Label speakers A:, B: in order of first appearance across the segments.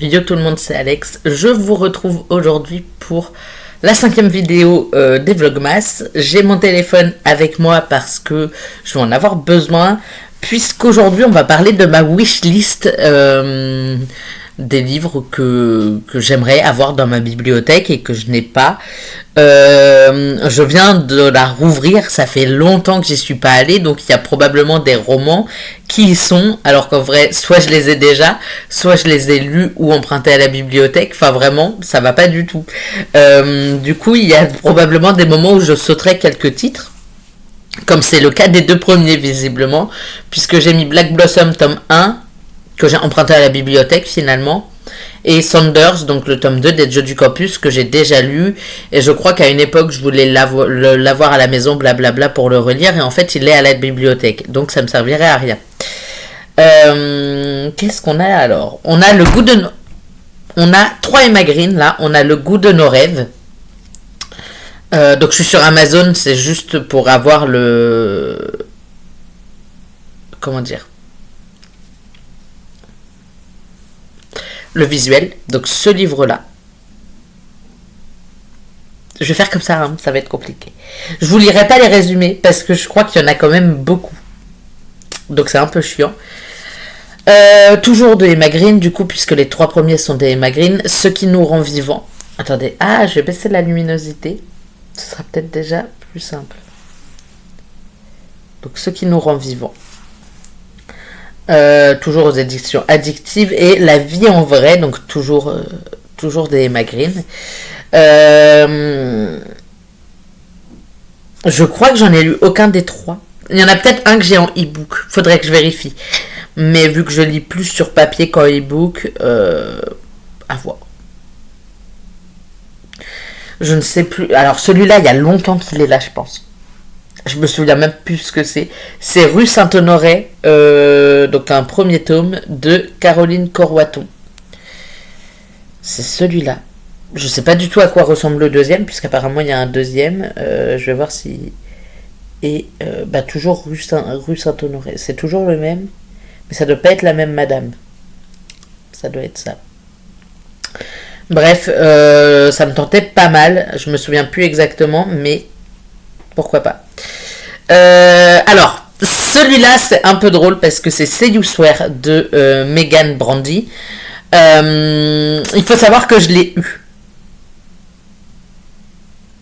A: Yo tout le monde, c'est Alex. Je vous retrouve aujourd'hui pour la 5e vidéo des Vlogmas. J'ai mon téléphone avec moi parce que je vais en avoir besoin, puisqu'aujourd'hui on va parler de ma wishlist des livres que j'aimerais avoir dans ma bibliothèque et que je n'ai pas. Je viens de la rouvrir, ça fait longtemps que j'y suis pas allée, donc il y a probablement des romans qui y sont, alors qu'en vrai, soit je les ai déjà, soit je les ai lus ou empruntés à la bibliothèque, enfin vraiment, ça va pas du tout. Du coup, il y a probablement des moments où je sauterai quelques titres, comme c'est le cas des deux premiers visiblement, puisque j'ai mis Black Blossom tome 1, que j'ai emprunté à la bibliothèque finalement, et Saunders, donc le tome 2 des Jeux du Campus, que j'ai déjà lu, et je crois qu'à une époque je voulais l'avoir à la maison, blablabla, pour le relire, et en fait il est à la bibliothèque, donc ça me servirait à rien. Qu'est-ce qu'on a alors? On a le goût de... On a 3 Emma Green, là, on a le goût de nos rêves. Donc je suis sur Amazon, c'est juste pour avoir le... Comment dire? Le visuel, donc ce livre-là. Je vais faire comme ça, hein, ça va être compliqué. Je vous lirai pas les résumés, parce que je crois qu'il y en a quand même beaucoup. Donc c'est un peu chiant. Toujours de Emma Green, du coup, puisque les 3 premiers sont des Emma Green. Ce qui nous rend vivants. Attendez, je vais baisser la luminosité. Ce sera peut-être déjà plus simple. Donc ce qui nous rend vivants. Toujours aux éditions addictives, et La vie en vrai, donc toujours des Emma Green. Je crois que j'en ai lu aucun des 3. Il y en a peut-être un que j'ai en e-book, faudrait que je vérifie, mais vu que je lis plus sur papier qu'en e-book, à voir. Je ne sais plus. Alors celui-là, il y a longtemps qu'il est là, je pense. Je me souviens même plus ce que c'est. C'est Rue Saint-Honoré, donc un premier tome de Caroline Corwaton. C'est celui-là. Je sais pas du tout à quoi ressemble le deuxième, puisqu'apparemment il y a un deuxième. Je vais voir si... Et toujours Rue Saint-Honoré. C'est toujours le même, mais ça doit pas être la même madame. Ça doit être ça. Bref, ça me tentait pas mal. Je me souviens plus exactement, mais pourquoi pas. Alors, celui-là, c'est un peu drôle parce que c'est Say You Swear de Megan Brandy. Il faut savoir que je l'ai eu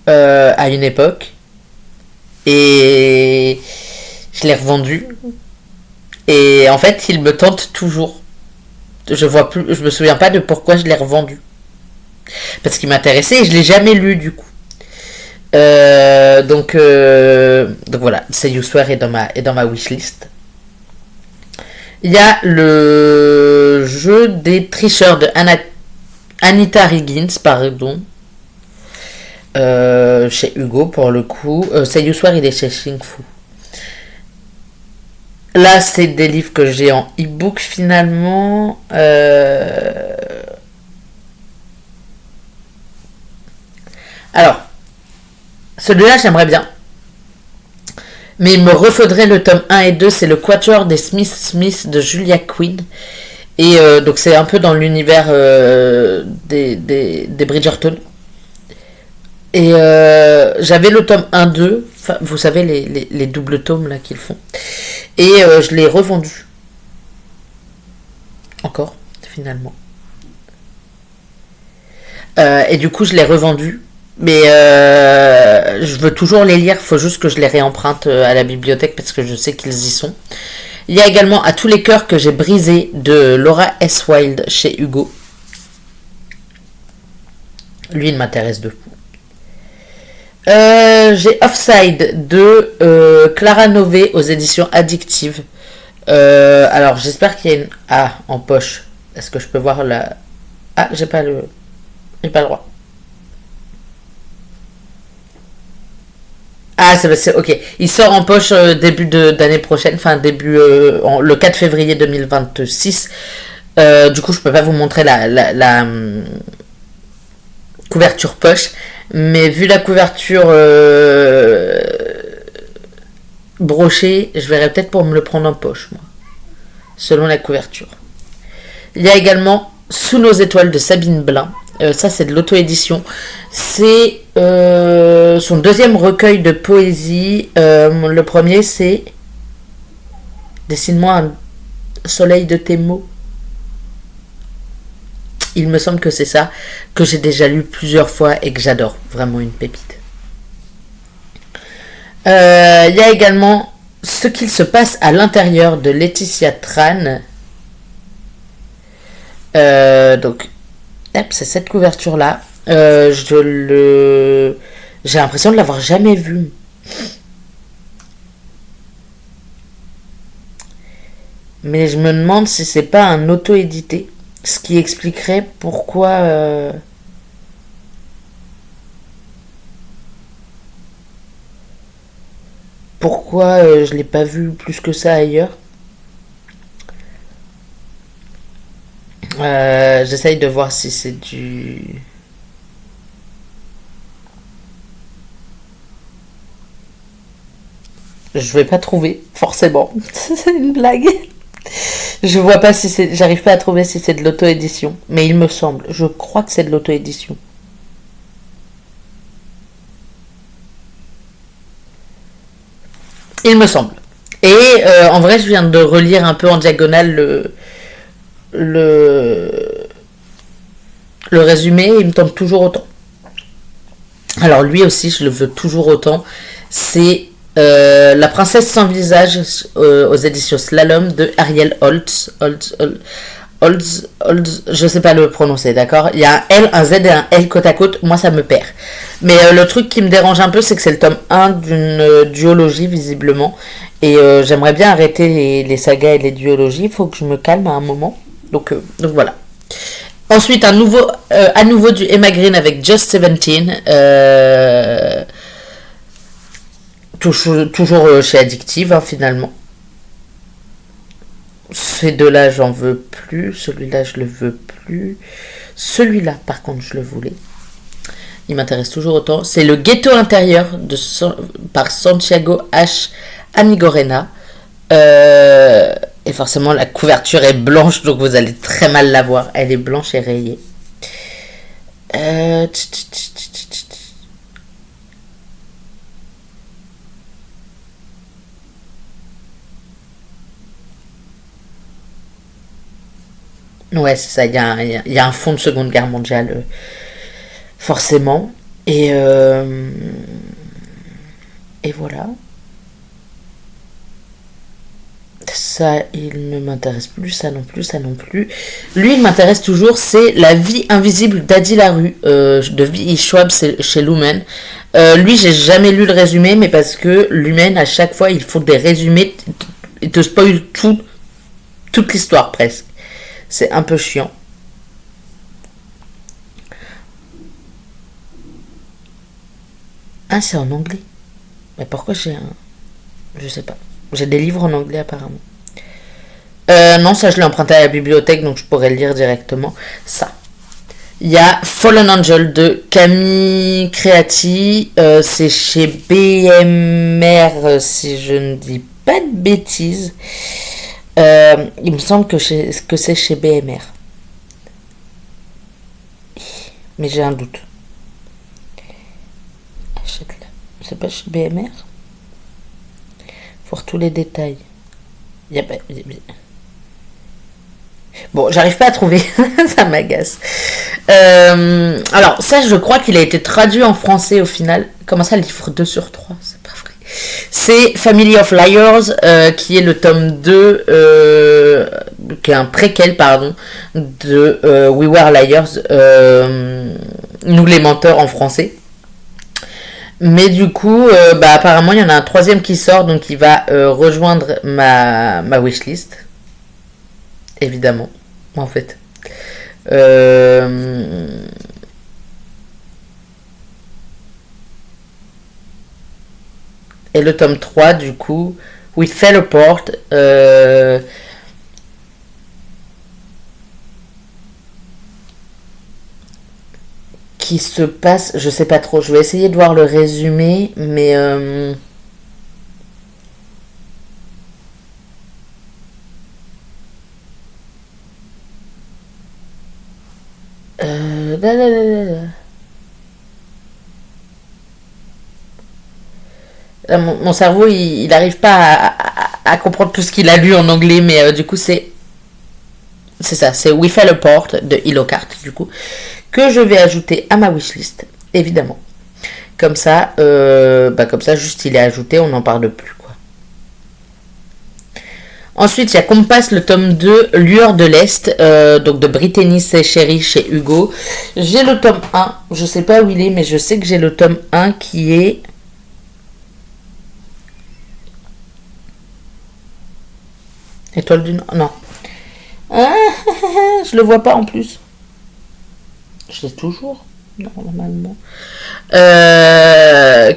A: à une époque et je l'ai revendu. Et en fait, il me tente toujours. Je me souviens pas de pourquoi je l'ai revendu. Parce qu'il m'intéressait et je l'ai jamais lu du coup. Donc voilà, Say You Swear est dans ma wishlist. Il y a le jeu des tricheurs de Anita Higgins, pardon, chez Hugo pour le coup. Say You Swear, il est chez Xing Fu. Là, c'est des livres que j'ai en e-book finalement. Alors, celui-là, j'aimerais bien. Mais il me refaudrait le tome 1 et 2. C'est le Quatuor des Smith de Julia Quinn. Et donc, c'est un peu dans l'univers des Bridgerton. Et j'avais le tome 1-2. Enfin, vous savez, les doubles tomes là qu'ils font. Et je l'ai revendu. Encore, finalement. Et du coup, je l'ai revendu. Mais je veux toujours les lire, il faut juste que je les réemprunte à la bibliothèque parce que je sais qu'ils y sont. Il y a également À tous les cœurs que j'ai brisés de Laura S. Wilde chez Hugo. Lui, il m'intéresse de fou. J'ai Offside de Clara Nové aux éditions addictives. Alors, j'espère qu'il y a une A en poche. Est-ce que je peux voir la... j'ai pas le droit. C'est ok. Il sort en poche début d'année prochaine, enfin le 4 février 2026. Du coup, je peux pas vous montrer la couverture poche, mais vu la couverture brochée, je verrais peut-être pour me le prendre en poche, moi, selon la couverture. Il y a également Sous nos étoiles de Sabine Blin. Ça, c'est de l'auto-édition. C'est son deuxième recueil de poésie. Le premier, c'est Dessine-moi un soleil de tes mots. Il me semble que c'est ça, que j'ai déjà lu plusieurs fois et que j'adore. Vraiment une pépite. Il y a également Ce qu'il se passe à l'intérieur de Laetitia Tran. Donc, c'est cette couverture-là. J'ai l'impression de l'avoir jamais vue. Mais je me demande si c'est pas un auto-édité. Ce qui expliquerait pourquoi je l'ai pas vu plus que ça ailleurs. J'essaye de voir si c'est du... Je vais pas trouver, forcément. C'est une blague. Je vois pas si c'est... J'arrive pas à trouver si c'est de l'auto-édition. Mais il me semble. Je crois que c'est de l'auto-édition. Il me semble. Et en vrai, je viens de relire un peu en diagonale le, le résumé. Il me tombe toujours autant. Alors lui aussi, je le veux toujours autant. C'est La princesse sans visage aux éditions Slalom de Ariel Holtz. Je sais pas le prononcer, d'accord. Il y a un L, un Z et un L côte à côte. Moi, ça me perd. Mais le truc qui me dérange un peu, c'est que c'est le tome 1 d'une duologie, visiblement. Et j'aimerais bien arrêter les sagas et les duologies. Il faut que je me calme à un moment. Donc voilà. Ensuite, à nouveau du Emma Green avec Just 17. Toujours chez Addictive, hein, finalement. Ces deux-là, j'en veux plus. Celui-là, je le veux plus. Celui-là, par contre, je le voulais. Il m'intéresse toujours autant. C'est Le Ghetto intérieur par Santiago H. Amigorena. Et forcément, la couverture est blanche, donc vous allez très mal la voir. Elle est blanche et rayée. Ouais, c'est ça. Il y a un fond de Seconde Guerre mondiale, forcément. Et voilà. Ça, il ne m'intéresse plus, ça non plus, ça non plus. Lui, il m'intéresse toujours, c'est La vie invisible d'Adi Larue, de V.E. Schwab chez Lumen. Lui, j'ai jamais lu le résumé, mais parce que Lumen, à chaque fois, il faut des résumés, ils te spoilent toute l'histoire presque. C'est un peu chiant. Ah, c'est en anglais. Mais pourquoi j'ai un... Je sais pas. J'ai des livres en anglais apparemment. Non, ça je l'ai emprunté à la bibliothèque, donc je pourrais le lire directement. Ça. Il y a Fallen Angel de Camille Creati. C'est chez BMR, si je ne dis pas de bêtises. Il me semble que c'est chez BMR. Mais j'ai un doute. Achète-la. C'est pas chez BMR? Voir tous les détails. Bon, j'arrive pas à trouver. Ça m'agace. Alors, ça, je crois qu'il a été traduit en français au final. Comment ça, livre 2 sur 3? C'est pas vrai. C'est Family of Liars, qui est le tome 2, qui est un préquel, pardon, de We Were Liars, Nous les menteurs en français. Mais du coup, apparemment, il y en a un troisième qui sort, donc il va rejoindre ma wishlist. Évidemment, en fait. Et le tome 3, du coup, We Fell Apart, qui se passe, je sais pas trop, je vais essayer de voir le résumé, mais Là, là, là, là, là. Là, mon cerveau, il n'arrive pas à comprendre tout ce qu'il a lu en anglais, mais du coup, c'est ça, c'est We Fell Apart de Hillocart, du coup, que je vais ajouter à ma wishlist, évidemment. Comme ça, juste il est ajouté, on n'en parle plus, quoi. Ensuite, il y a Compass, le tome 2, Lueur de l'Est, donc de Brittany Chéri chez Hugo. J'ai le tome 1, je sais pas où il est, mais je sais que j'ai le tome 1 qui est... Étoile du Nord, non. Ah, je le vois pas en plus. Je l'ai toujours, normalement.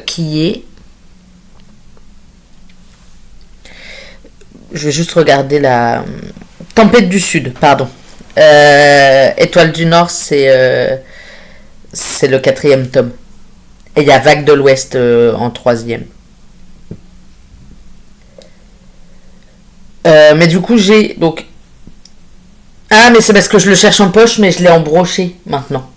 A: Qui est... Je vais juste regarder la... Tempête du Sud, pardon. Étoile du Nord, c'est le 4e tome. Et il y a Vague de l'Ouest en 3e. Mais du coup, j'ai... Donc... Ah, mais c'est parce que je le cherche en poche, mais je l'ai embroché maintenant.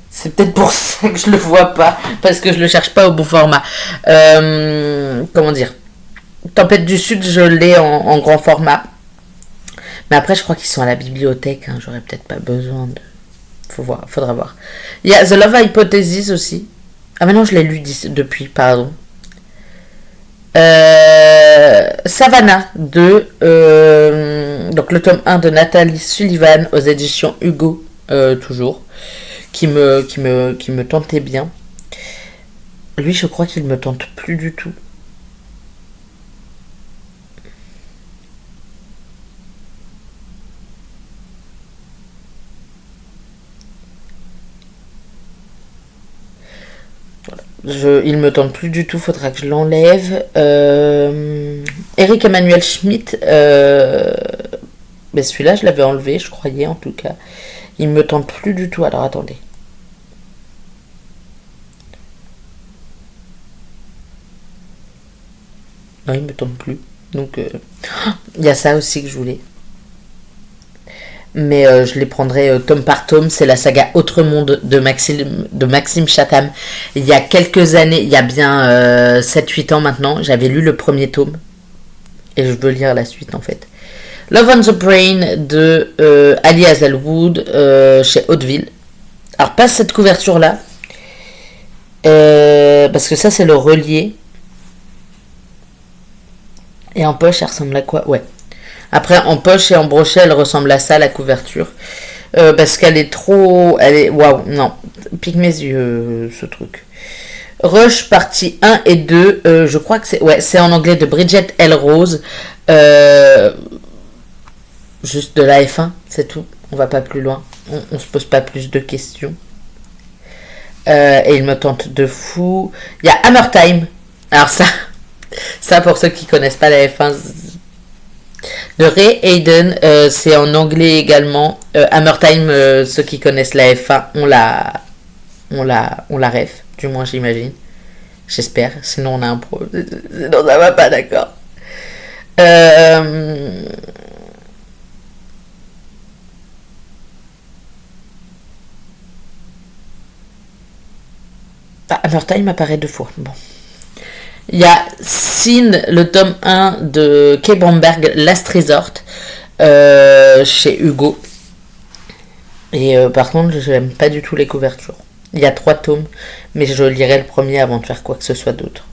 A: C'est peut-être pour ça que je le vois pas, parce que je le cherche pas au bon format. Comment dire? Tempête du Sud, je l'ai en grand format. Mais après, je crois qu'ils sont à la bibliothèque. Hein, j'aurais peut-être pas besoin de... Faudra voir. Il y a The Love Hypothesis aussi. Ah, mais non, je l'ai lu depuis, pardon. Savannah donc le tome 1 de Nathalie Sullivan aux éditions Hugo, toujours, qui me tentait bien. Lui, je crois qu'il me tente plus du tout. Il me tente plus du tout, faudra que je l'enlève. Eric Emmanuel Schmitt, mais celui-là je l'avais enlevé, je croyais en tout cas. Il me tente plus du tout, alors attendez. Non, il me tente plus. Donc, il y a ça aussi que je voulais. Mais je les prendrai tome par tome. C'est la saga Autre Monde de Maxime Chatham. Il y a quelques années, il y a bien 7-8 ans maintenant, j'avais lu le premier tome. Et je veux lire la suite en fait. Love on the Brain de Ali Hazelwood chez Hauteville. Alors pas cette couverture là. Parce que ça c'est le relié. Et en poche elle ressemble à quoi? Ouais. Après, en poche et en brochet, elle ressemble à ça, la couverture. Parce qu'elle est trop... Waouh, non. Pique mes yeux, ce truc. Rush, partie 1 et 2. Je crois que c'est... Ouais, c'est en anglais de Bridget L. Rose. Juste de la F1, c'est tout. On va pas plus loin. On se pose pas plus de questions. Et il me tente de fou. Il y a Hammer Time. Alors ça pour ceux qui connaissent pas la F1... de Ray Hayden, c'est en anglais également. Hammer Time, ceux qui connaissent la F1, on la ref, du moins j'imagine. J'espère, sinon on a un pro. Sinon ça va pas, d'accord. Hammer Time apparaît 2 fois. Bon. Il y a Sin, le tome 1 de Kay Bromberg, Last Resort, chez Hugo. Et par contre, je n'aime pas du tout les couvertures. Il y a 3 tomes, mais je lirai le premier avant de faire quoi que ce soit d'autre.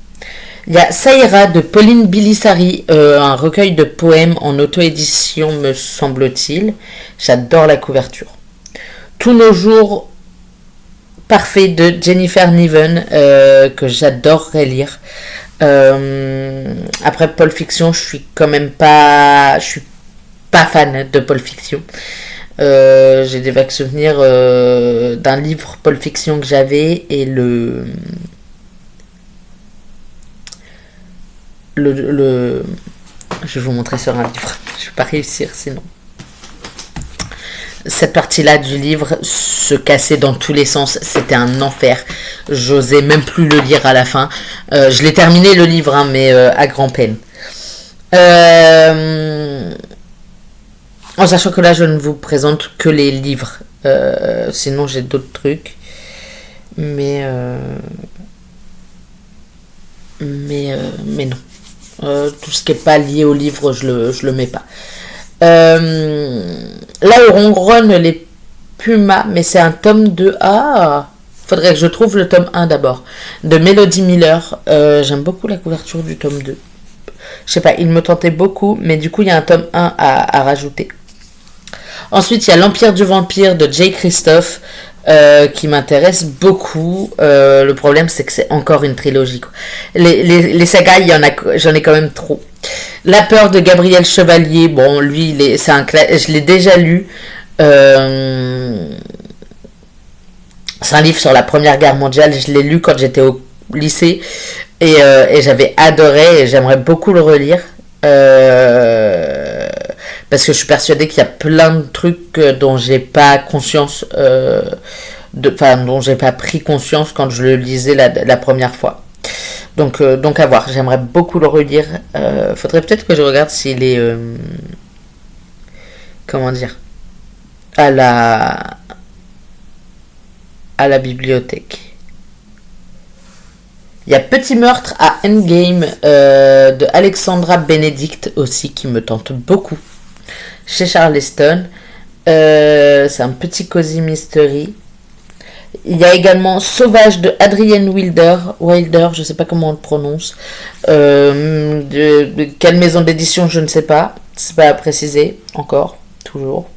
A: Il y a Saïra de Pauline Bilissari, un recueil de poèmes en auto-édition, me semble-t-il. J'adore la couverture. Tous nos jours parfaits de Jennifer Niven, que j'adorerais lire. Après Pulp Fiction, je suis pas fan de Pulp Fiction. J'ai des vagues souvenirs d'un livre Pulp Fiction que j'avais et je vais vous montrer sur un livre. Je vais pas réussir sinon. Cette partie-là du livre se cassait dans tous les sens. C'était un enfer. J'osais même plus le lire à la fin. Je l'ai terminé le livre, hein, mais à grand-peine. En sachant que là, je ne vous présente que les livres Sinon, j'ai d'autres trucs. Mais non. Tout ce qui n'est pas lié au livre, je le mets pas. Là où ronronne les pumas, mais c'est un tome 2. Ah, faudrait que je trouve le tome 1 d'abord. De Melody Miller. J'aime beaucoup la couverture du tome 2. Je sais pas, il me tentait beaucoup, mais du coup, il y a un tome 1 à rajouter. Ensuite, il y a L'Empire du Vampire de Jay Christophe. Qui m'intéresse beaucoup. Le problème, c'est que c'est encore une trilogie, quoi. Les sagas, j'en ai quand même trop. La peur de Gabriel Chevalier, bon, lui, je l'ai déjà lu. C'est un livre sur la Première Guerre mondiale. Je l'ai lu quand j'étais au lycée et j'avais adoré et j'aimerais beaucoup le relire. Parce que je suis persuadée qu'il y a plein de trucs dont j'ai pas conscience, dont j'ai pas pris conscience quand je le lisais la première fois. Donc à voir, j'aimerais beaucoup le relire. Faudrait peut-être que je regarde s'il est, comment dire, à la bibliothèque. Il y a Petit meurtre à Endgame de Alexandra Benedict aussi qui me tente beaucoup. Chez Charleston. C'est un petit cozy mystery. Il y a également Sauvage de Adrienne Wilder, je sais pas comment on le prononce. De quelle maison d'édition, je ne sais pas. C'est pas à préciser encore, toujours.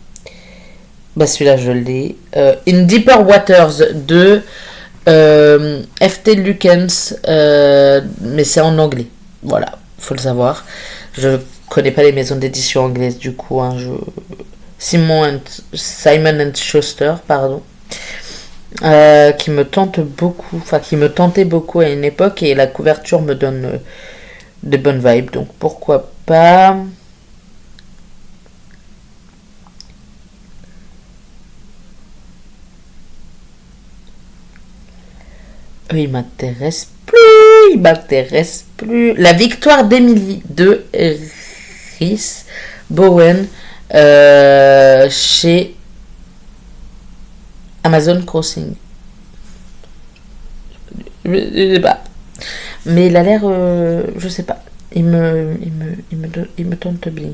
A: Bah celui-là je l'ai. In Deeper Waters de F.T. Lukens, mais c'est en anglais. Voilà, faut le savoir. Je connais pas les maisons d'édition anglaises du coup. Hein, Simon and Schuster, pardon. Qui me tente beaucoup, enfin qui me tentait beaucoup à une époque et la couverture me donne de bonnes vibes, donc pourquoi pas. Il m'intéresse plus. La victoire d'Emily de Rhys Bowen chez Amazon Crossing. Je sais pas. Mais il a l'air, je sais pas. Il me tente bien.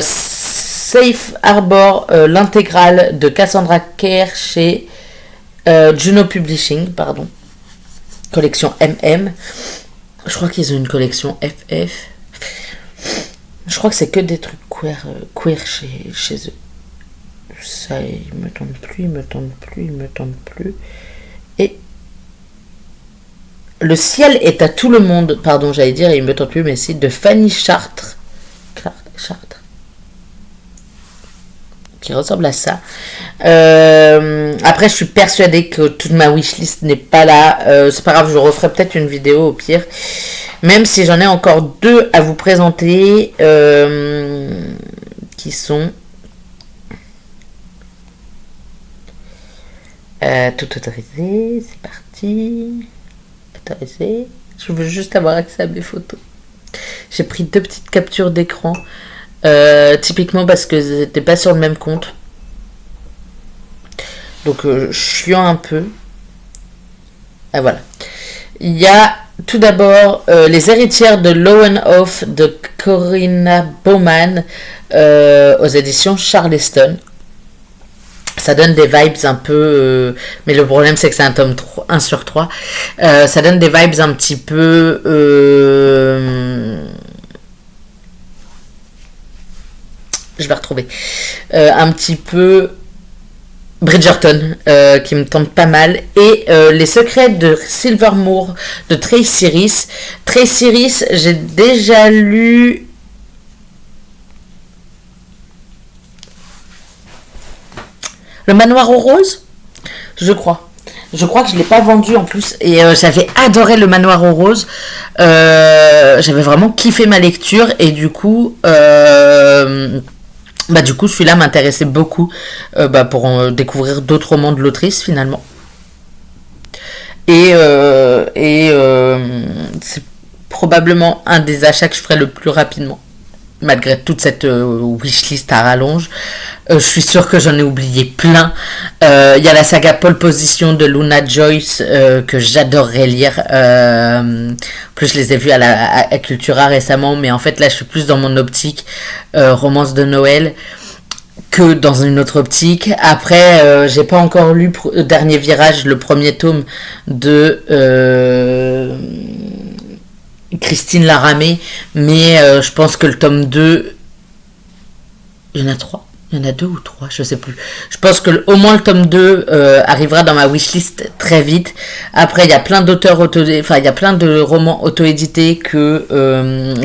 A: Safe Harbor, l'intégrale de Cassandra Clare chez Juno Publishing, pardon. Collection MM. Je crois qu'ils ont une collection FF. Je crois que c'est que des trucs queer chez eux. Ça, il me tente plus. Et Le ciel est à tout le monde, pardon, j'allais dire, il me tente plus, mais c'est de Fanny Chartres. Qui ressemble à ça. Après, je suis persuadée que toute ma wishlist n'est pas là. C'est pas grave, je referai peut-être une vidéo au pire. Même si j'en ai encore deux à vous présenter, qui sont tout autorisé. C'est parti. Autorisé. Je veux juste avoir accès à mes photos. J'ai pris 2 petites captures d'écran. Typiquement parce que c'était pas sur le même compte, donc chiant un peu. Ah, voilà. Il y a tout d'abord Les héritières de Lowenhof de Corinna Baumann aux éditions Charleston. Ça donne des vibes un peu mais le problème c'est que c'est un tome 1 sur 3. Ça donne des vibes un petit peu je vais retrouver un petit peu Bridgerton, qui me tente pas mal, et Les secrets de Silvermoor de Tracy Rees. Tracy Rees, j'ai déjà lu Le Manoir aux Roses, je crois que je l'ai pas vendu en plus, et j'avais adoré Le Manoir aux Roses. J'avais vraiment kiffé ma lecture, et du coup celui-là m'intéressait beaucoup pour découvrir d'autres romans de l'autrice finalement. Et c'est probablement un des achats que je ferai le plus rapidement. malgré toute cette wishlist à rallonge. Je suis sûre que j'en ai oublié plein. Il y a la saga Pole Position de Luna Joyce que j'adorerais lire. En plus, je les ai vus à Cultura récemment, mais en fait là, je suis plus dans mon optique romance de Noël que dans une autre optique. Après, j'ai pas encore lu Dernier Virage, le premier tome de Christine Laramé, mais je pense que le tome 2, il y en a 3. Il y en a 2 ou 3, je sais plus. Je pense que au moins le tome 2 arrivera dans ma wishlist très vite. Après, il y a plein d'auteurs il y a plein de romans auto-édités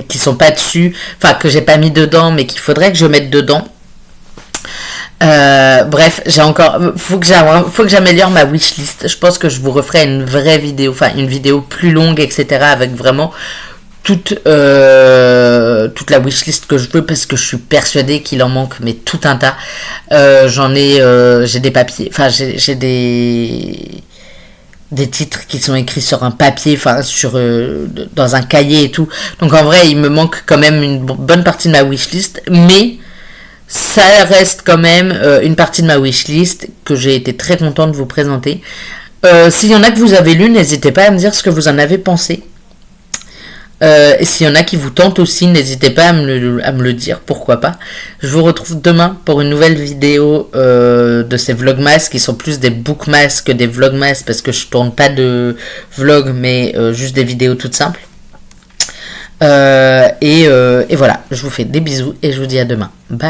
A: qui sont pas dessus, enfin que j'ai pas mis dedans, mais qu'il faudrait que je mette dedans. Bref, faut que j'améliore ma wishlist. Je pense que je vous referai une vraie vidéo, enfin une vidéo plus longue, etc. avec vraiment toute la wishlist que je veux, parce que je suis persuadée qu'il en manque, mais tout un tas. J'ai des papiers, enfin j'ai des titres qui sont écrits sur un papier, enfin dans un cahier et tout. Donc en vrai, il me manque quand même une bonne partie de ma wishlist, mais ça reste quand même une partie de ma wishlist que j'ai été très contente de vous présenter. S'il y en a que vous avez lu, n'hésitez pas à me dire ce que vous en avez pensé. Et s'il y en a qui vous tentent aussi, n'hésitez pas à me le dire, pourquoi pas. Je vous retrouve demain pour une nouvelle vidéo de ces vlogmas qui sont plus des bookmas que des vlogmas, parce que je tourne pas de vlog, mais juste des vidéos toutes simples. Et voilà, je vous fais des bisous et je vous dis à demain. Bye.